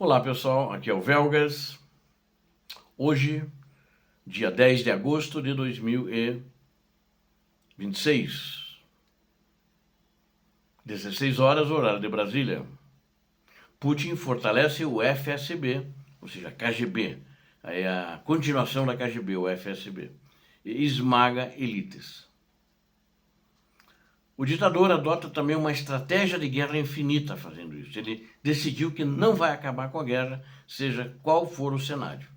Olá pessoal, aqui é o Velgas. Hoje, dia 10 de agosto de 2026, 16 horas, horário de Brasília. Putin fortalece o FSB, ou seja, KGB, é a continuação da KGB, o FSB, e esmaga elites. O ditador adota também uma estratégia de guerra infinita fazendo isso. Ele decidiu que não vai acabar com a guerra, seja qual for o cenário.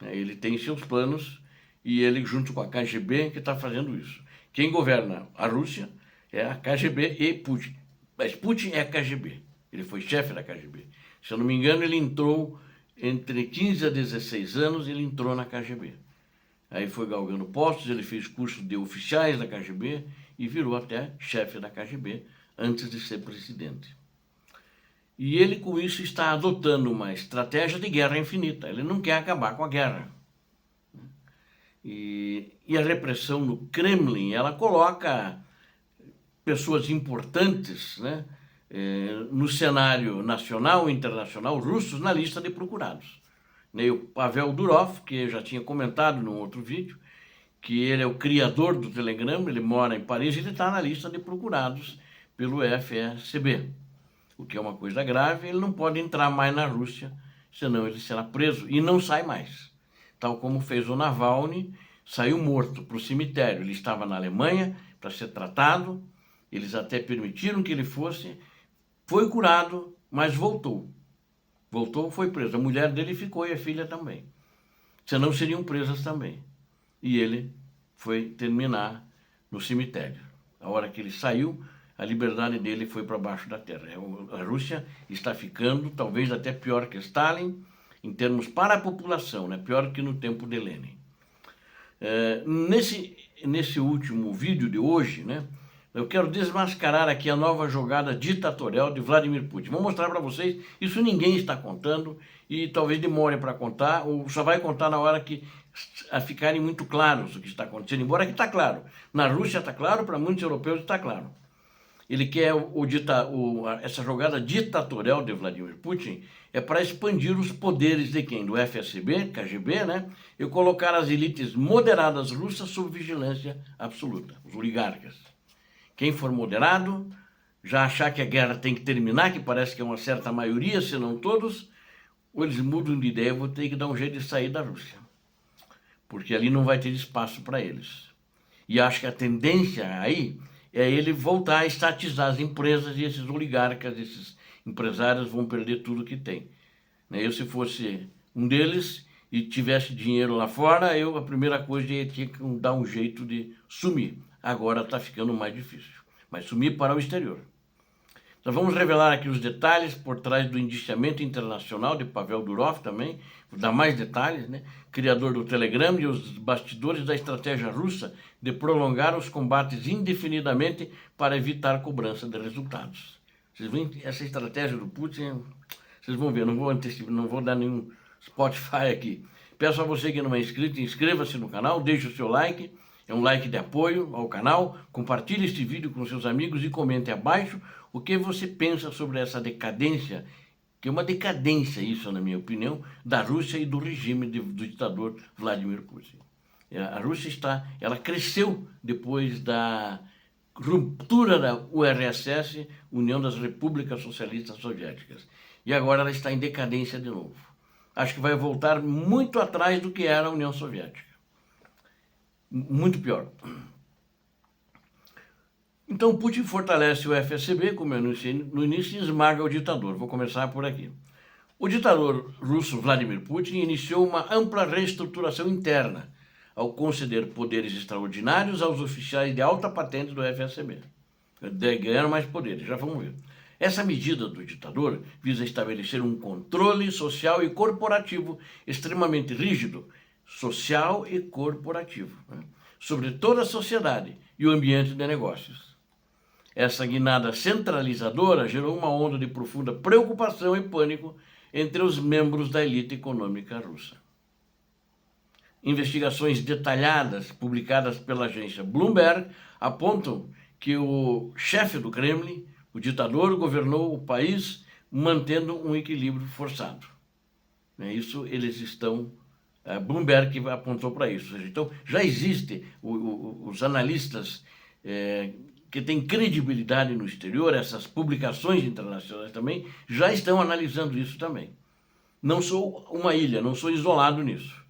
Ele tem seus planos e ele, junto com a KGB, que está fazendo isso. Quem governa a Rússia é a KGB e Putin. Mas Putin é a KGB. Ele foi chefe da KGB. Se eu não me engano, ele entrou entre 15 a 16 anos, ele entrou na KGB. Aí foi galgando postos, ele fez curso de oficiais da KGB e virou até chefe da KGB antes de ser presidente. E ele, com isso, está adotando uma estratégia de guerra infinita. Ele não quer acabar com a guerra. E a repressão no Kremlin, ela coloca pessoas importantes, né, no cenário nacional e internacional russos na lista de procurados. O Pavel Durov, que eu já tinha comentado num outro vídeo, que ele é o criador do Telegram, ele mora em Paris e ele está na lista de procurados pelo FSB. O que é uma coisa grave, ele não pode entrar mais na Rússia, senão ele será preso e não sai mais. Tal como fez o Navalny, saiu morto para o cemitério. Ele estava na Alemanha para ser tratado, eles até permitiram que ele fosse, foi curado, mas voltou. Voltou, foi preso. A mulher dele ficou e a filha também. Senão seriam presas também. E ele foi terminar no cemitério. A hora que ele saiu, a liberdade dele foi para baixo da terra. A Rússia está ficando, talvez até pior que Stalin, em termos para a população, né? Pior que no tempo de Lenin. Nesse último vídeo de hoje, né, eu quero desmascarar aqui a nova jogada ditatorial de Vladimir Putin. Vou mostrar para vocês, isso ninguém está contando e talvez demore para contar, ou só vai contar na hora que ficarem muito claros o que está acontecendo, embora aqui está claro. Na Rússia está claro, para muitos europeus está claro. Ele quer essa jogada ditatorial de Vladimir Putin é para expandir os poderes de quem? Do FSB, KGB, né? E colocar as elites moderadas russas sob vigilância absoluta, os oligarcas. Quem for moderado, já achar que a guerra tem que terminar, que parece que é uma certa maioria, se não todos, ou eles mudam de ideia, vou ter que dar um jeito de sair da Rússia. Porque ali não vai ter espaço para eles. E acho que a tendência aí é ele voltar a estatizar as empresas e esses oligarcas, esses empresários vão perder tudo que tem. Eu, se fosse um deles e tivesse dinheiro lá fora, a primeira coisa ia ter que dar um jeito de sumir. Agora está ficando mais difícil, mas sumir para o exterior. Então vamos revelar aqui os detalhes por trás do indiciamento internacional de Pavel Durov também, vou dar mais detalhes, né? Criador do Telegram e os bastidores da estratégia russa de prolongar os combates indefinidamente para evitar cobrança de resultados. Vocês veem essa estratégia do Putin, vocês vão ver, não vou dar nenhum Spotify aqui. Peço a você que não é inscrito, inscreva-se no canal, deixe o seu like, é um like de apoio ao canal, compartilhe este vídeo com seus amigos e comente abaixo o que você pensa sobre essa decadência, que é uma decadência isso, na minha opinião, da Rússia e do regime do ditador Vladimir Putin. A Rússia ela cresceu depois da ruptura da URSS, União das Repúblicas Socialistas Soviéticas, e agora ela está em decadência de novo. Acho que vai voltar muito atrás do que era a União Soviética. Muito pior. Então Putin fortalece o FSB, como eu anunciei no início, e esmaga o ditador. Vou começar por aqui. O ditador russo Vladimir Putin iniciou uma ampla reestruturação interna ao conceder poderes extraordinários aos oficiais de alta patente do FSB. Ganharam mais poderes, já vamos ver. Essa medida do ditador visa estabelecer um controle social e corporativo extremamente rígido, social e corporativo, né, sobre toda a sociedade e o ambiente de negócios. Essa guinada centralizadora gerou uma onda de profunda preocupação e pânico entre os membros da elite econômica russa. Investigações detalhadas publicadas pela agência Bloomberg apontam que o chefe do Kremlin, o ditador, governou o país mantendo um equilíbrio forçado. Isso eles estão... Bloomberg apontou para isso. Então, já existe os analistas que têm credibilidade no exterior, essas publicações internacionais também, já estão analisando isso também. Não sou uma ilha, não sou isolado nisso.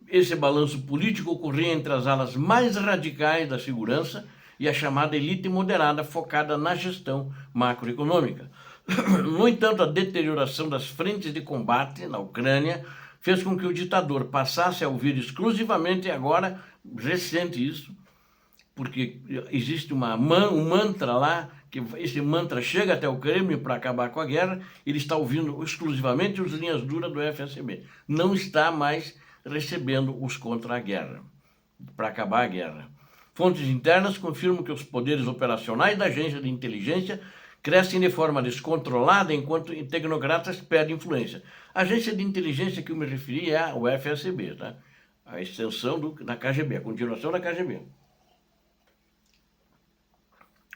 Esse balanço político ocorria entre as alas mais radicais da segurança e a chamada elite moderada focada na gestão macroeconômica. No entanto, a deterioração das frentes de combate na Ucrânia fez com que o ditador passasse a ouvir exclusivamente, agora, recente isso, porque existe um mantra lá, que esse mantra chega até o Kremlin para acabar com a guerra, ele está ouvindo exclusivamente os linhas duras do FSB. Não está mais recebendo os contra a guerra, para acabar a guerra. Fontes internas confirmam que os poderes operacionais da agência de inteligência crescem de forma descontrolada enquanto tecnocratas perdem influência. A agência de inteligência que eu me referi é o FSB, tá? A extensão da KGB, a continuação da KGB.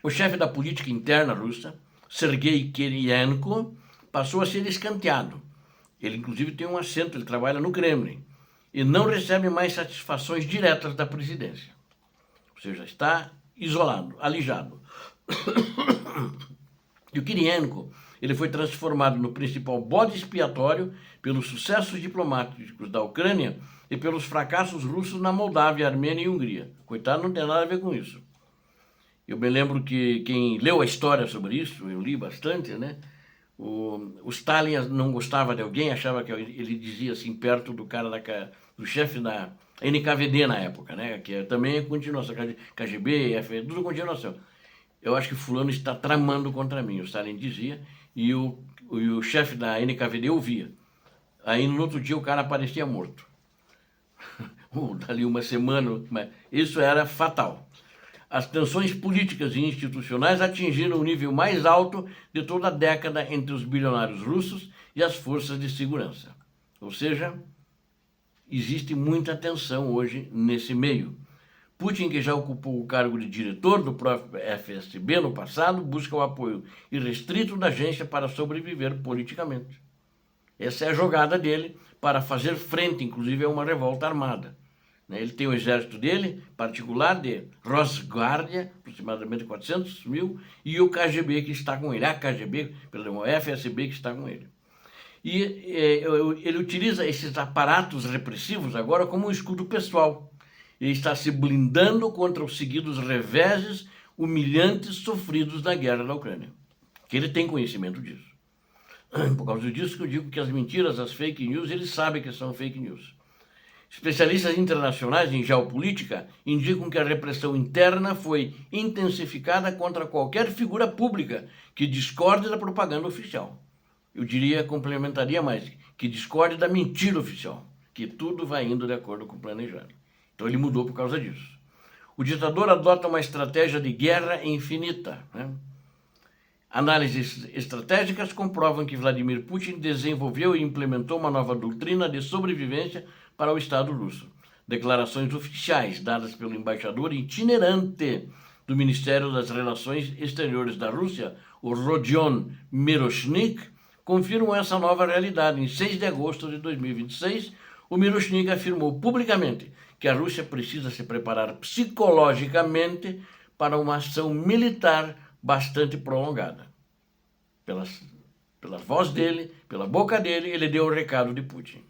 O chefe da política interna russa, Sergei Kirienko, passou a ser escanteado. Ele, inclusive, tem um assento, ele trabalha no Kremlin, e não recebe mais satisfações diretas da presidência. Ou seja, está isolado, alijado. E o Kirienko, ele foi transformado no principal bode expiatório pelos sucessos diplomáticos da Ucrânia e pelos fracassos russos na Moldávia, Armênia e Hungria. Coitado, não tem nada a ver com isso. Eu me lembro que quem leu a história sobre isso, eu li bastante, né? O Stalin não gostava de alguém, achava que ele dizia assim, perto do cara do chefe da NKVD na época, né? Que também é continuação, KGB, tudo continuação. Eu acho que fulano está tramando contra mim, o Stalin dizia, e o chefe da NKVD ouvia. Aí no outro dia o cara aparecia morto. Dali uma semana, isso era fatal. As tensões políticas e institucionais atingiram o nível mais alto de toda a década entre os bilionários russos e as forças de segurança. Ou seja, existe muita tensão hoje nesse meio. Putin, que já ocupou o cargo de diretor do próprio FSB no passado, busca o apoio irrestrito da agência para sobreviver politicamente. Essa é a jogada dele para fazer frente, inclusive, a uma revolta armada. Ele tem o exército dele, particular, de Rosguardia, aproximadamente 400 mil, e o KGB que está com ele, o FSB que está com ele. E ele utiliza esses aparatos repressivos agora como um escudo pessoal. Ele está se blindando contra os seguidos reveses humilhantes sofridos na guerra da Ucrânia. Que ele tem conhecimento disso. Por causa disso que eu digo que as mentiras, as fake news, ele sabe que são fake news. Especialistas internacionais em geopolítica indicam que a repressão interna foi intensificada contra qualquer figura pública que discorde da propaganda oficial. Eu diria, complementaria mais, que discorde da mentira oficial, que tudo vai indo de acordo com o planejado. Então ele mudou por causa disso. O ditador adota uma estratégia de guerra infinita, né? Análises estratégicas comprovam que Vladimir Putin desenvolveu e implementou uma nova doutrina de sobrevivência para o Estado russo. Declarações oficiais dadas pelo embaixador itinerante do Ministério das Relações Exteriores da Rússia, o Rodion Miroshnik, confirmam essa nova realidade. Em 6 de agosto de 2026, o Miroshnik afirmou publicamente que a Rússia precisa se preparar psicologicamente para uma ação militar bastante prolongada. Pela voz dele, pela boca dele, ele deu o recado de Putin.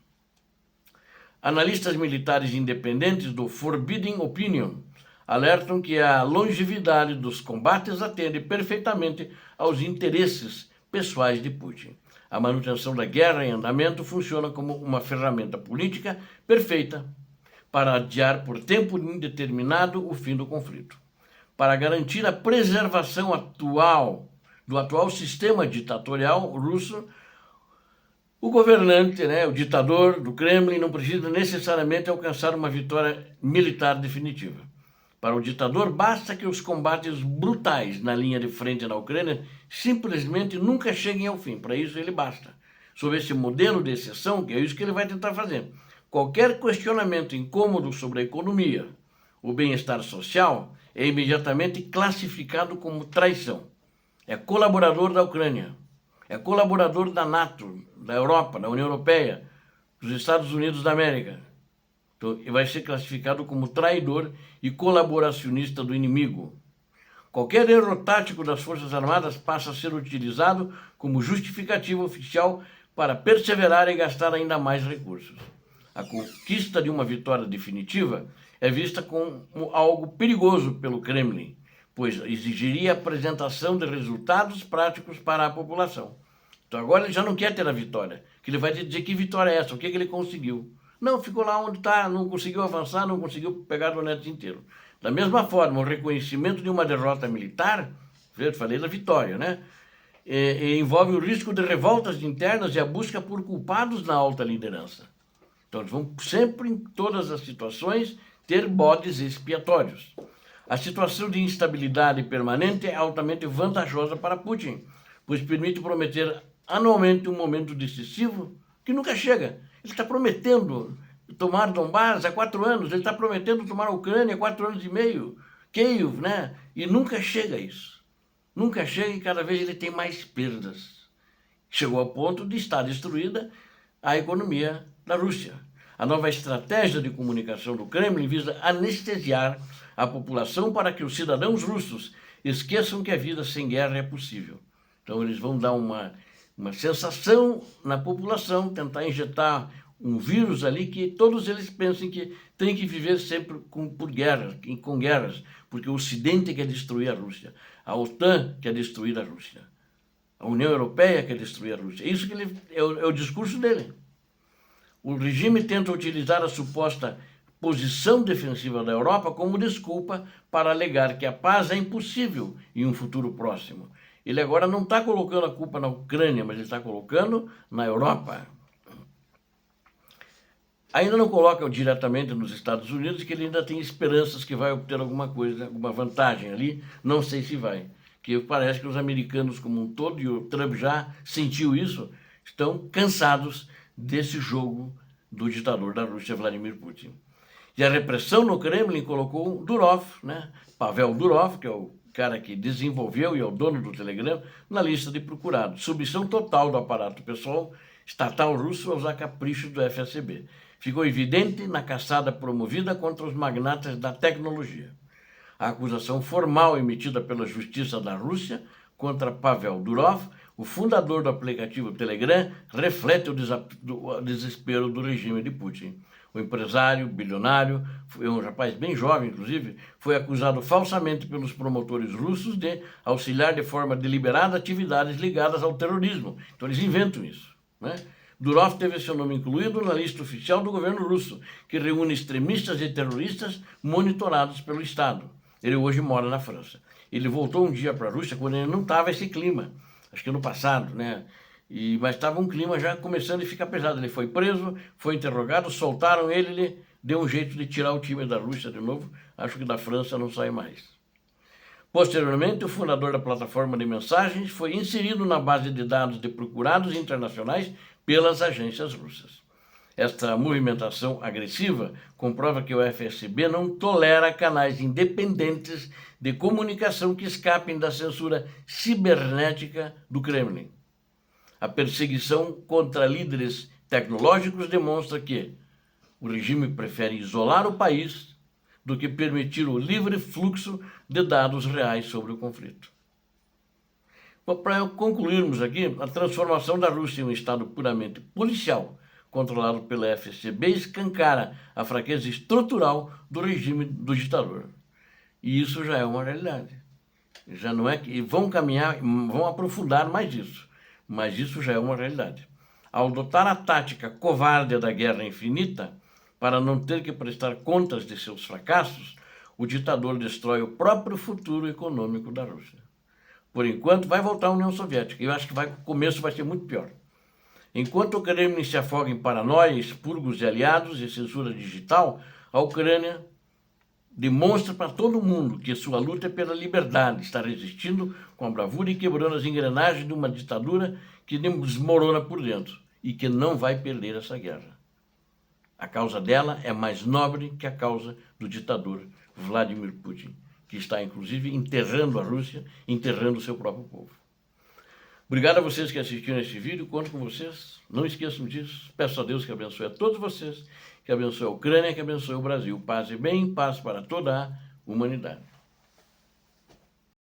Analistas militares independentes do Forbidden Opinion alertam que a longevidade dos combates atende perfeitamente aos interesses pessoais de Putin. A manutenção da guerra em andamento funciona como uma ferramenta política perfeita para adiar por tempo indeterminado o fim do conflito. Para garantir a preservação do atual sistema ditatorial russo, o governante, o ditador do Kremlin, não precisa necessariamente alcançar uma vitória militar definitiva. Para o ditador, basta que os combates brutais na linha de frente na Ucrânia simplesmente nunca cheguem ao fim. Para isso ele basta. Sob esse modelo de exceção, que é isso que ele vai tentar fazer. Qualquer questionamento incômodo sobre a economia, o bem-estar social, é imediatamente classificado como traição. É colaborador da Ucrânia. é colaborador da NATO, da Europa, da União Europeia, dos Estados Unidos da América. Então, vai ser classificado como traidor e colaboracionista do inimigo. Qualquer erro tático das Forças Armadas passa a ser utilizado como justificativa oficial para perseverar e gastar ainda mais recursos. A conquista de uma vitória definitiva é vista como algo perigoso pelo Kremlin, pois exigiria a apresentação de resultados práticos para a população. Então agora ele já não quer ter a vitória, que ele vai dizer que vitória é essa, o que ele conseguiu. Não, ficou lá onde está, não conseguiu avançar, não conseguiu pegar o Donetsk inteiro. Da mesma forma, o reconhecimento de uma derrota militar, eu falei da vitória, né? Envolve o risco de revoltas internas e a busca por culpados na alta liderança. Então eles vão sempre, em todas as situações, ter bodes expiatórios. A situação de instabilidade permanente é altamente vantajosa para Putin, pois permite prometer anualmente um momento decisivo que nunca chega. Ele está prometendo tomar Donbass há 4 anos, ele está prometendo tomar a Ucrânia há 4 anos e meio, Kiev, né? E nunca chega a isso. Nunca chega e cada vez ele tem mais perdas. Chegou ao ponto de estar destruída a economia da Rússia. A nova estratégia de comunicação do Kremlin visa anestesiar a população para que os cidadãos russos esqueçam que a vida sem guerra é possível. Então eles vão dar uma sensação na população, tentar injetar um vírus ali que todos eles pensem que tem que viver sempre por guerras, com guerras, porque o Ocidente quer destruir a Rússia, a OTAN quer destruir a Rússia, a União Europeia quer destruir a Rússia. Isso que é o discurso dele. O regime tenta utilizar a suposta posição defensiva da Europa como desculpa para alegar que a paz é impossível em um futuro próximo. Ele agora não está colocando a culpa na Ucrânia, mas ele está colocando na Europa. Ainda não coloca diretamente nos Estados Unidos, que ele ainda tem esperanças que vai obter alguma coisa, alguma vantagem ali, não sei se vai. Que parece que os americanos como um todo, e o Trump já sentiu isso, estão cansados desse jogo do ditador da Rússia, Vladimir Putin. E a repressão no Kremlin colocou Durov, né? Pavel Durov, que é o cara que desenvolveu e é o dono do Telegram, na lista de procurados. Submissão total do aparato pessoal estatal russo aos caprichos do FSB. Ficou evidente na caçada promovida contra os magnatas da tecnologia. A acusação formal emitida pela Justiça da Rússia contra Pavel Durov, o fundador do aplicativo Telegram, reflete o desespero do regime de Putin. O empresário, bilionário, um rapaz bem jovem, inclusive, foi acusado falsamente pelos promotores russos de auxiliar de forma deliberada atividades ligadas ao terrorismo. Então eles inventam isso, né? Durov teve seu nome incluído na lista oficial do governo russo, que reúne extremistas e terroristas monitorados pelo Estado. Ele hoje mora na França. Ele voltou um dia para a Rússia quando ele não estava esse clima, acho que no passado, né? Mas estava um clima já começando a ficar pesado. Ele foi preso, foi interrogado, soltaram ele, ele deu um jeito de tirar o time da Rússia de novo. Acho que da França não sai mais. Posteriormente, o fundador da plataforma de mensagens foi inserido na base de dados de procurados internacionais pelas agências russas. Esta movimentação agressiva comprova que o FSB não tolera canais independentes de comunicação que escapem da censura cibernética do Kremlin. A perseguição contra líderes tecnológicos demonstra que o regime prefere isolar o país do que permitir o livre fluxo de dados reais sobre o conflito. Para concluirmos aqui, a transformação da Rússia em um Estado puramente policial, controlado pela FSB, escancara a fraqueza estrutural do regime do ditador. E isso já é uma realidade. Já não é que vão caminhar, vão aprofundar mais isso, mas isso já é uma realidade. Ao adotar a tática covarde da guerra infinita, para não ter que prestar contas de seus fracassos, o ditador destrói o próprio futuro econômico da Rússia. Por enquanto, vai voltar à União Soviética. Eu acho que o começo vai ser muito pior. Enquanto o Kremlin se afoga em paranoia, expurgos de aliados e censura digital, a Ucrânia demonstra para todo mundo que sua luta é pela liberdade, está resistindo com a bravura e quebrando as engrenagens de uma ditadura que desmorona por dentro e que não vai perder essa guerra. A causa dela é mais nobre que a causa do ditador Vladimir Putin, que está, inclusive, enterrando a Rússia, enterrando o seu próprio povo. Obrigado a vocês que assistiram esse vídeo, conto com vocês, não esqueçam disso, peço a Deus que abençoe a todos vocês, que abençoe a Ucrânia, que abençoe o Brasil, paz e bem, paz para toda a humanidade.